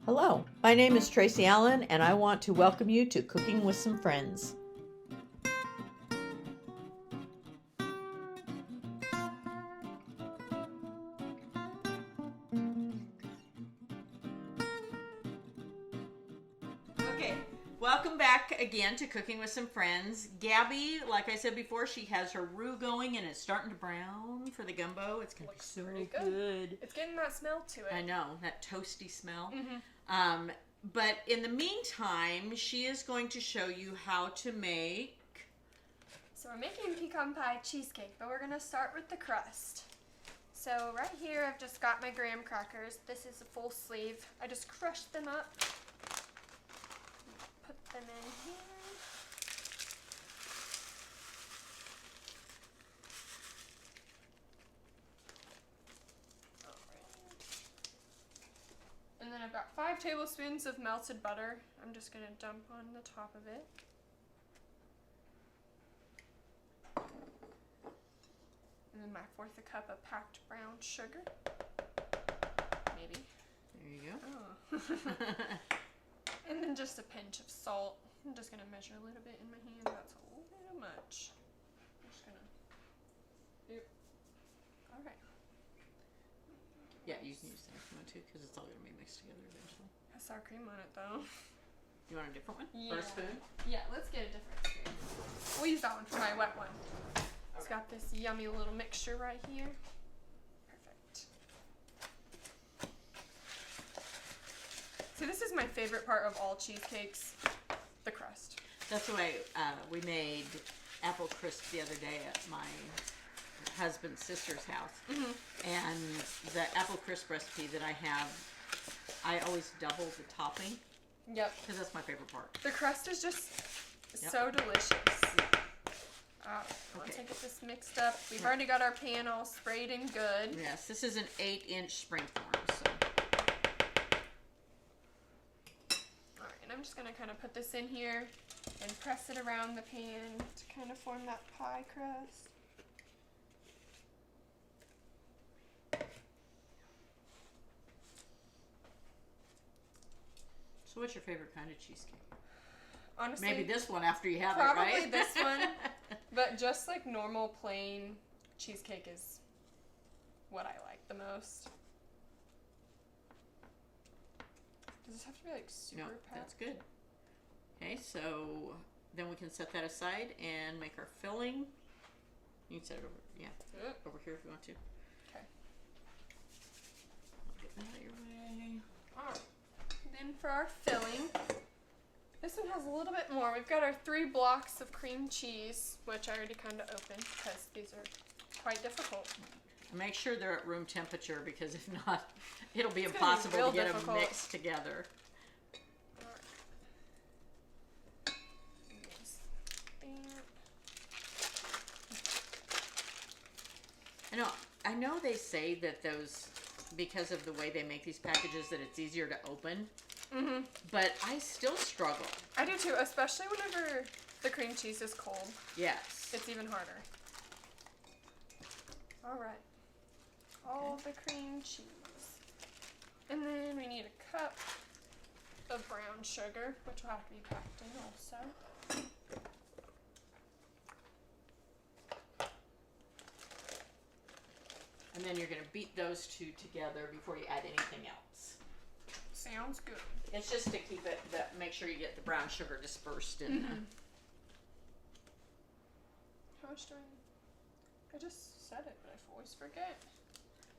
Hello, my name is Tracy Allen, and I want to welcome you to Cooking with Some Friends. Okay, welcome back again to Cooking with Some Friends. Gabby, like I said before, she has her roux going and it's starting to brown for the gumbo. It's going to be so good. It's getting that smell to it. I know, that toasty smell. Mm-hmm. But in the meantime, she is going to show you how to make... So we're making pecan pie cheesecake, but we're going to start with the crust. So right here, I've just got my graham crackers. This is a full sleeve. I just crushed them up. Put them in here. And then I've got 5 tablespoons of melted butter. I'm just going to dump on the top of it. And then my 1/4 cup of packed brown sugar. Maybe. There you go. Oh. And then just a pinch of salt. I'm just going to measure a little bit in my hand. That's a little bit much. I'm just going to... Yep. All right. Yeah, you can use that if you want to, because it's all going to be mixed together eventually. Has sour cream on it, though. You want a different one? Yeah. Or a spoon? Yeah, let's get a different spoon. We'll use that one for my wet one. It's got this yummy little mixture right here. Perfect. So this is my favorite part of all cheesecakes, the crust. That's the way we made apple crisp the other day at my husband's sister's house. Mm-hmm. And the apple crisp recipe that I have, I always double the topping. Yep. Because that's my favorite part. The crust is just so delicious. Once I get this mixed up, we've already got our pan all sprayed and good. Yes, this is an 8-inch springform. So. Alright, and I'm just going to kind of put this in here and press it around the pan to kind of form that pie crust. So what's your favorite kind of cheesecake? Honestly, maybe this one after you have it, probably right? this one. But just like normal plain cheesecake is what I like the most. Does this have to be like super packed? That's good. Okay, so then we can set that aside and make our filling. You can set it over here if you want to. Okay. I'll get that out of your way. Alright. Then for our filling, this one has a little bit more. We've got our 3 blocks of cream cheese, which I already kind of opened because these are quite difficult. Make sure they're at room temperature, because if not, it'll be impossible to get them mixed together. I know they say that those, because of the way they make these packages, that it's easier to open. Mm-hmm. But I still struggle. I do too, especially whenever the cream cheese is cold. Yes. It's even harder. All right. All the cream cheese. And then we need a cup of brown sugar, which will have to be packed in also. And then you're going to beat those two together before you add anything else. Sounds good. It's just to keep it, make sure you get the brown sugar dispersed in. How much do I just said it, but I always forget.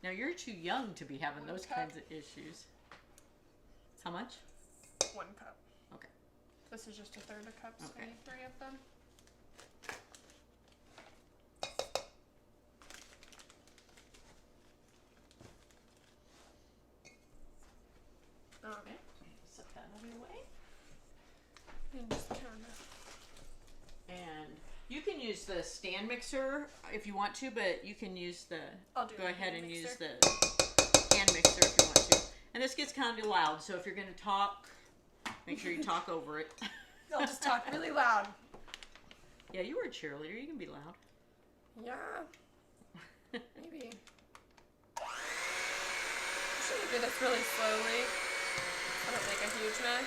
Now you're too young to be having those kinds of issues. How much? 1 cup. Okay. This is just a 1/3 a cup, so I need 3 of them. Okay. Set that out of your way. And just kind of. And you can use the stand mixer if you want to, but you can use the. Go ahead and use the hand mixer if you want to. And this gets kind of loud, so if you're going to talk, make sure you talk over it. I'll just talk really loud. Yeah, you were a cheerleader. You can be loud. Yeah. Maybe. Should we do this really slowly? I don't huge mess.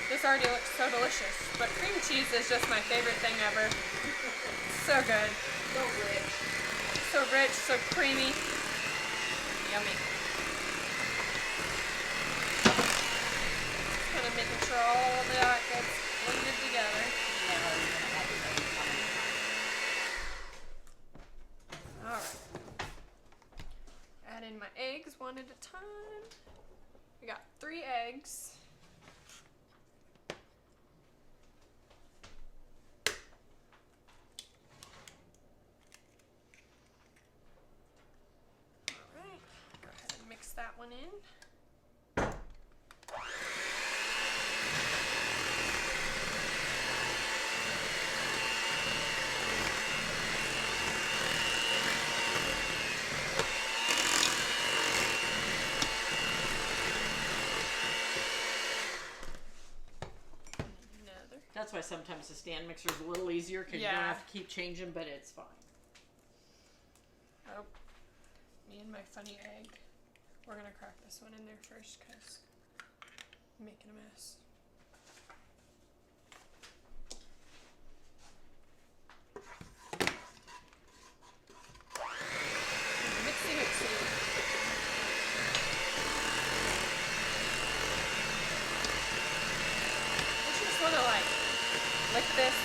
This already looks so delicious, but cream cheese is just my favorite thing ever. So good. So rich. So rich, so creamy. Yummy. Kind of making sure all of that gets blended together. Alright. Add in my eggs one at a time. We got 3 eggs. Alright, go ahead and mix that one in. That's why sometimes the stand mixer is a little easier because you don't have to keep changing, but it's fine. Oh, me and my funny egg. We're going to crack this one in there first because I'm making a mess. Mixy, mixy. You just want to like this.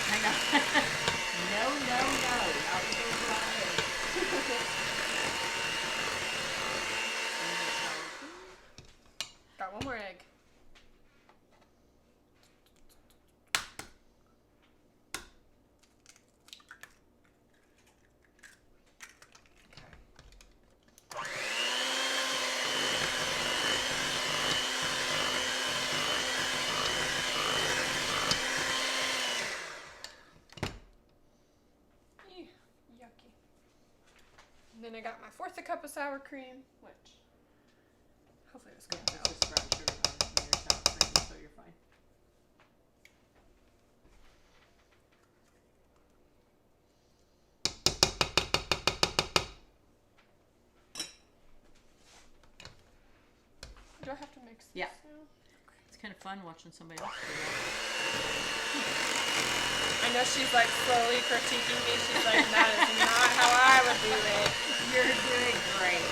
Hang on. No. Out goes my egg. Got one more egg. Yucky. And then I got my 4th cup of sour cream, which hopefully this comes out. It's just brown sugar on your sour cream, so you're fine. Do I have to mix this Yeah. now? It's kind of fun watching somebody else do I know she's like slowly critiquing me. She's like, that is not how I would do it. You're doing great.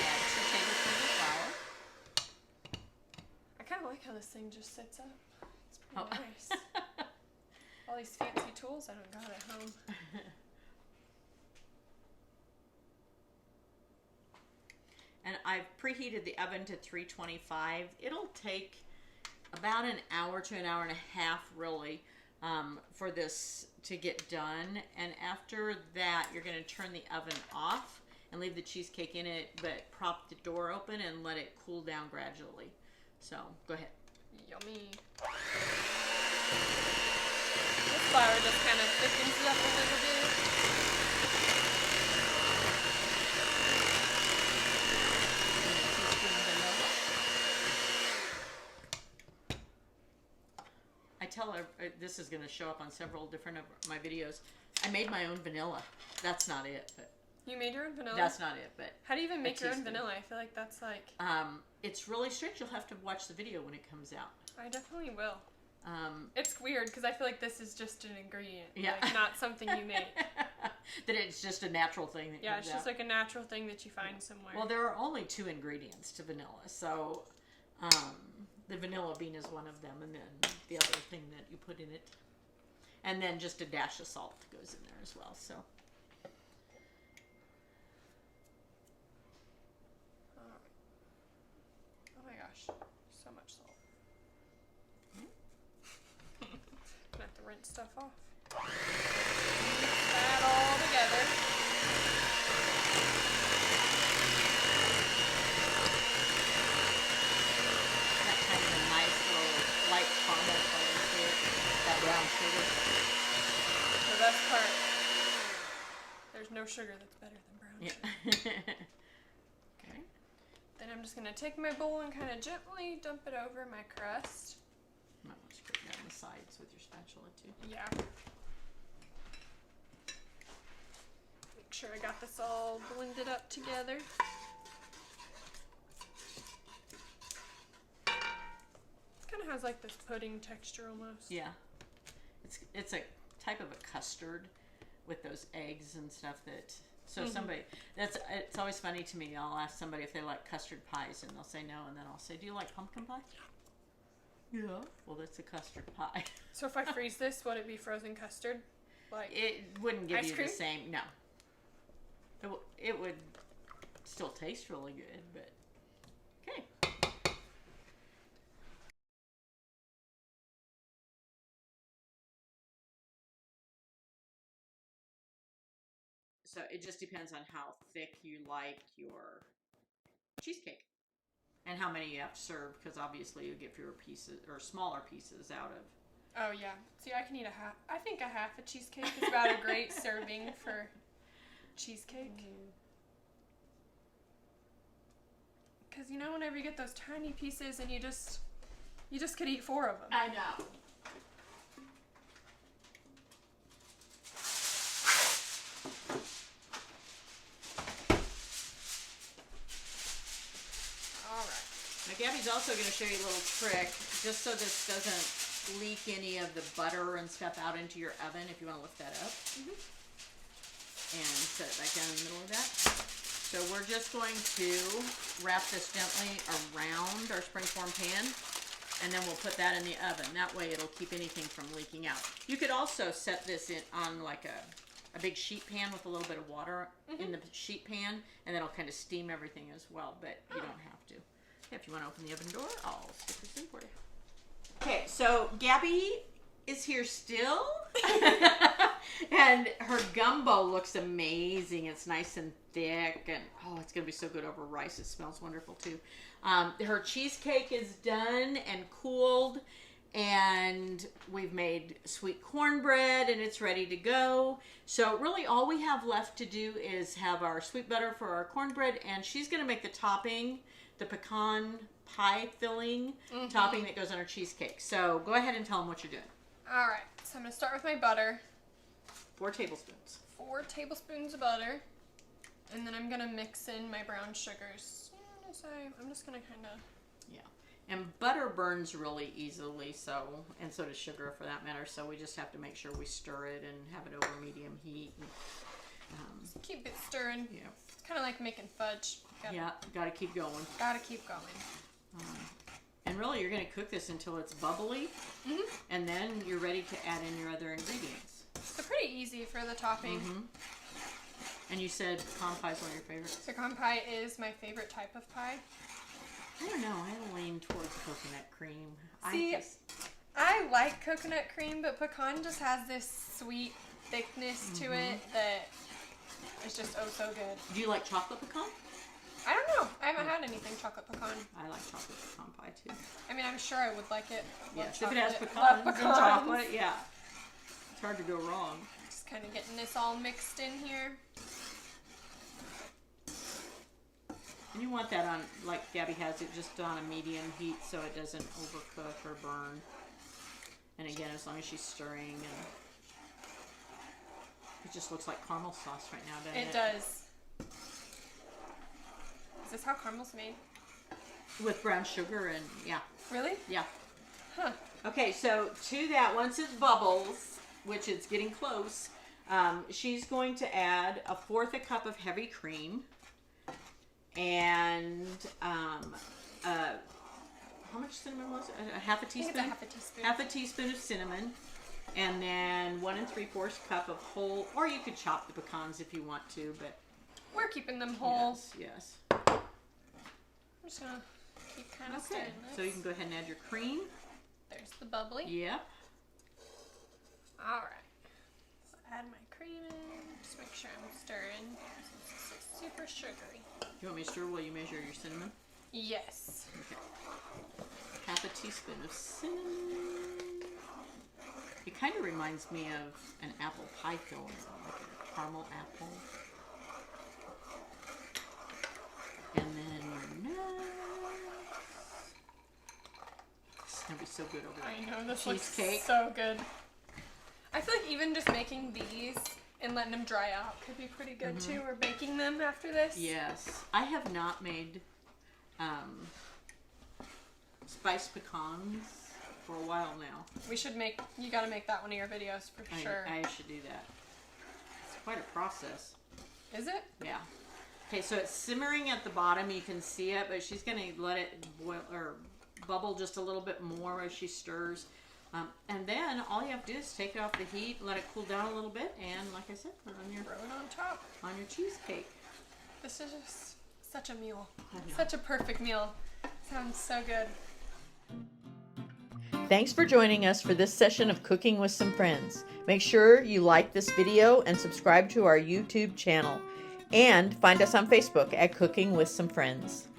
Add 2 tablespoons of flour. I kind of like how this thing just sits up. It's pretty Oh. nice. All these fancy tools I don't got at home. And I've preheated the oven to 325. It'll take about an hour to an hour and a half, really, for this to get done. And after that, you're going to turn the oven off and leave the cheesecake in it, but prop the door open and let it cool down gradually. So, go ahead. Yummy. This flour just kind of thickens it up a little bit. I tell her, this is going to show up on several different of my videos. I made my own vanilla. That's not it, but You made your own vanilla? that's not it, but How do you even make your own vanilla? I feel like that's like... it's really strict. You'll have to watch the video when it comes out. I definitely will. It's weird because I feel like this is just an ingredient. Yeah. Like, not something you make. That it's just a natural thing that Yeah, comes it's just out. like a natural thing that you find somewhere. Well, there are only 2 ingredients to vanilla, so the vanilla bean is one of them, and then the other thing that you put in it, and then just a dash of salt goes in there as well. So. Oh my gosh, so much salt. I'm gonna have to rinse stuff off. Mix that all together. That kind of a nice little light caramel color to it, that brown sugar. The best part, there's no sugar that's better than brown sugar. Yeah. Okay. Then And I'm just going to take my bowl and kind of gently dump it over my crust. You might want to scrape that on the sides with your spatula too. Yeah. Make sure I got this all blended up together. It kind of has like this pudding texture almost. Yeah. It's a type of a custard with those eggs and stuff that... So somebody, it's always funny to me. I'll ask somebody if they like custard pies, and they'll say no, and then I'll say, do you like pumpkin pie? Yeah. Well, that's a custard pie. So if I freeze this, would it be frozen custard? Like it wouldn't give ice you cream? the same. No. It would still taste really good, but okay. So it just depends on how thick you like your cheesecake and how many you have to serve, because obviously you get fewer pieces or smaller pieces out of. Oh yeah. See, I can eat a half. I think a half a cheesecake is about a great serving for cheesecake. Because you know, whenever you get those tiny pieces and you just could eat 4 of them. I know. Now Gabby's also going to show you a little trick, just so this doesn't leak any of the butter and stuff out into your oven, if you want to lift that up. And set it back down in the middle of that. So we're just going to wrap this gently around our springform pan, and then we'll put that in the oven. That way it'll keep anything from leaking out. You could also set this in on like a big sheet pan with a little bit of water in the sheet pan, and that'll kind of steam everything as well, but you don't have to. If you want to open the oven door, I'll stick this in for you. Okay, so Gabby is here still. And her gumbo looks amazing. It's nice and thick, and oh, it's going to be so good over rice. It smells wonderful too. Her cheesecake is done and cooled, and we've made sweet cornbread, and it's ready to go. So really all we have left to do is have our sweet butter for our cornbread, and she's going to make the topping, the pecan pie filling topping that goes on our cheesecake. So go ahead and tell them what you're doing. All right, so I'm going to start with my butter. 4 tablespoons. 4 tablespoons of butter. And then I'm going to mix in my brown sugars. I'm just going to kind of... Yeah. And butter burns really easily, so, and so does sugar for that matter, so we just have to make sure we stir it and have it over medium heat. And, just keep it stirring. Yeah. It's kind of like making fudge. Got to keep going. Got to keep going. And really, you're going to cook this until it's bubbly, and then you're ready to add in your other ingredients. So pretty easy for the topping. And you said pecan pie is one of your favorites? Pecan pie is my favorite type of pie. I don't know. I lean towards coconut cream. See, I like coconut cream, but pecan just has this sweet thickness to it that is just oh so good. Do you like chocolate pecan? I don't know. I haven't had anything chocolate pecan. I like chocolate pecan pie too. I mean, I'm sure I would like it. Yes, if it has pecans and chocolate, yeah. It's hard to go wrong. Just kind of getting this all mixed in here. And you want that on, like Gabby has it, just on a medium heat so it doesn't overcook or burn. And again, as long as she's stirring, and it just looks like caramel sauce right now, doesn't it? It does. Is this how caramel's made? With brown sugar and, yeah. Really? Yeah. Huh. Okay, so to that, once it bubbles, which it's getting close, she's going to add 1/4 a cup of heavy cream and how much cinnamon was it? A half a teaspoon? I think it's a half a teaspoon. Half a teaspoon of cinnamon, and then 1 3/4 cup of whole, or you could chop the pecans if you want to, but we're keeping them whole. Yes. I'm just gonna keep kind of stirring this. So you can go ahead and add your cream. There's the bubbly. Yep. All right. So add my cream in. Just make sure I'm stirring. It's super sugary. You want me to stir while you measure your cinnamon? Yes. Okay. Half a teaspoon of cinnamon. It kind of reminds me of an apple pie filling, like a caramel apple. And then your nuts. gonna be so good over there. I know, this Cheesecake. looks so good. I feel like even just making these and letting them dry out could be pretty good too, or baking them after this. Yes. I have not made spiced pecans for a while now. You gotta make that one of your videos for sure. I should do that. It's quite a process. Is it? Yeah. Okay, so it's simmering at the bottom. You can see it, but she's going to let it boil or bubble just a little bit more as she stirs. And then all you have to do is take it off the heat, let it cool down a little bit, and like I said, put it on your throw it on top on your cheesecake. This is just such a meal. Such a perfect meal. Sounds so good. Thanks for joining us for this session of Cooking with Some Friends. Make sure you like this video and subscribe to our YouTube channel. And find us on Facebook at Cooking with Some Friends.